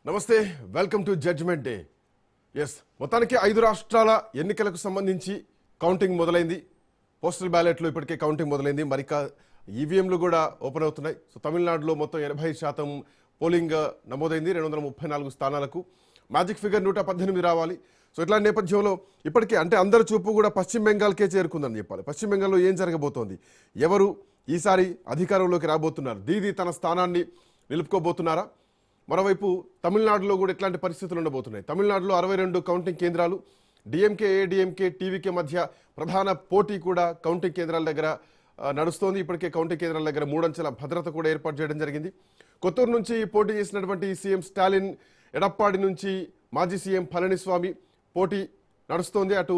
నమస్తే welcome to judgement day. మొత్తానికి 5 రాష్ట్రాల ఎన్నికలకు సంబంధించి కౌంటింగ్ మొదలైంది. పోస్టల్ బ్యాలెట్లు ఇప్పటికే కౌంటింగ్ మొదలైంది. మరిక ఈవీఎంలు కూడా ఓపెన్ అవుతున్నాయి. సో తమిళనాడులో మొత్తం 80% పోలింగ్ నమోదైంది. 234 స్థానాలకు మ్యాజిక్ ఫిగర్ 118 రావాలి. సో ఇట్లాంటి నేపథ్యంలో ఇప్పటికే అంటే అందరి చూపు కూడా పశ్చిమ బెంగాల్కే చేరుకుందని చెప్పాలి. పశ్చిమ బెంగాల్లో ఏం జరగబోతోంది, ఎవరు ఈసారి అధికారంలోకి రాబోతున్నారు, దీది తన స్థానాన్ని నిలుపుకోబోతున్నారా? మరోవైపు తమిళనాడులో కూడా ఇట్లాంటి పరిస్థితులు ఉండబోతున్నాయి. తమిళనాడులో 62 కౌంటింగ్ కేంద్రాలు, డిఎంకే ఏడీఎంకే టీవీకే మధ్య ప్రధాన పోటీ కూడా కౌంటింగ్ కేంద్రాల దగ్గర నడుస్తోంది. ఇప్పటికే కౌంటింగ్ కేంద్రాల దగ్గర 3 అంచెల భద్రత కూడా ఏర్పాటు చేయడం జరిగింది. కొత్తూరు నుంచి పోటీ చేసినటువంటి సీఎం స్టాలిన్, ఎడప్పాడి నుంచి మాజీ సీఎం పళనిస్వామి పోటీ నడుస్తోంది. అటు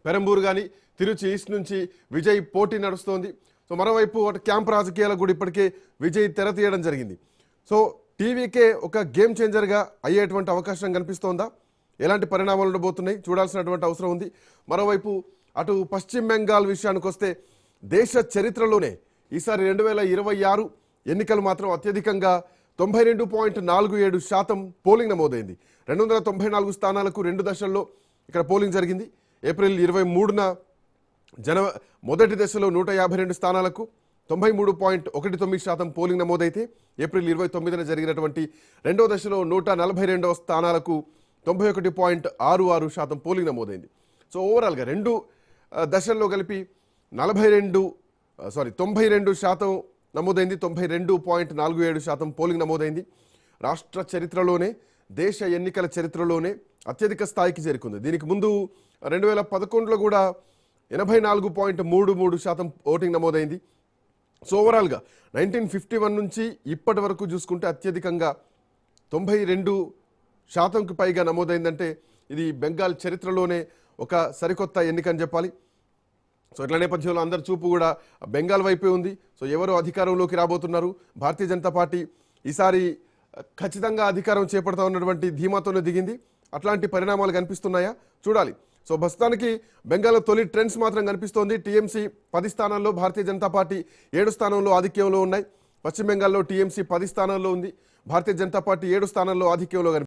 పెరంబూరు కానీ తిరుచి ఈస్ట్ నుంచి విజయ్ పోటీ నడుస్తోంది. సో మరోవైపు అటు క్యాంప్ రాజకీయాలకు కూడా ఇప్పటికే విజయ్ తెర తీయడం జరిగింది. సో టీవీకే ఒక గేమ్ చేంజర్గా అయ్యేటువంటి అవకాశం కనిపిస్తోందా? ఎలాంటి పరిణామాలు ఉండబోతున్నాయి చూడాల్సినటువంటి అవసరం ఉంది. మరోవైపు అటు పశ్చిమ బెంగాల్ విషయానికి వస్తే దేశ చరిత్రలోనే ఈసారి 2026 ఎన్నికలు మాత్రం అత్యధికంగా 92.47% పోలింగ్ నమోదైంది. 294 స్థానాలకు 2 దశల్లో ఇక్కడ పోలింగ్ జరిగింది. ఏప్రిల్ 23న మొదటి దశలో 152 స్థానాలకు 93.19% పోలింగ్ నమోదైతే ఏప్రిల్ 29న జరిగినటువంటి రెండో దశలో 142 స్థానాలకు 91.66% పోలింగ్ నమోదైంది. సో ఓవరాల్గా రెండు దశల్లో కలిపి 92% నమోదైంది. 92.47% పోలింగ్ నమోదైంది. రాష్ట్ర చరిత్రలోనే, దేశ ఎన్నికల చరిత్రలోనే అత్యధిక స్థాయికి చేరుకుంది. దీనికి ముందు 2011లో కూడా 84.33% ఓటింగ్ నమోదైంది. సో ఓవరాల్గా 1951 నుంచి ఇప్పటి వరకు చూసుకుంటే అత్యధికంగా 92%కి పైగా నమోదైందంటే ఇది బెంగాల్ చరిత్రలోనే ఒక సరికొత్త ఎన్నిక అని చెప్పాలి. సో ఇట్లా నేపథ్యంలో అందరి చూపు కూడా బెంగాల్ వైపే ఉంది. సో ఎవరు అధికారంలోకి రాబోతున్నారు? భారతీయ జనతా పార్టీ ఈసారి ఖచ్చితంగా అధికారం చేపడతా ఉన్నటువంటి ధీమాతోనే దిగింది. అట్లాంటి పరిణామాలు కనిపిస్తున్నాయా చూడాలి. సో ప్రస్తుతానికి బెంగాల్లో తొలి ట్రెండ్స్ మాత్రం కనిపిస్తోంది. టీఎంసీ 10 స్థానాల్లో, భారతీయ జనతా పార్టీ 7 స్థానంలో ఆధిక్యంలో ఉన్నాయి. పశ్చిమ బెంగాల్లో టీఎంసీ 10 స్థానాల్లో ఉంది, భారతీయ జనతా పార్టీ 7 స్థానాల్లో ఆధిక్యంలో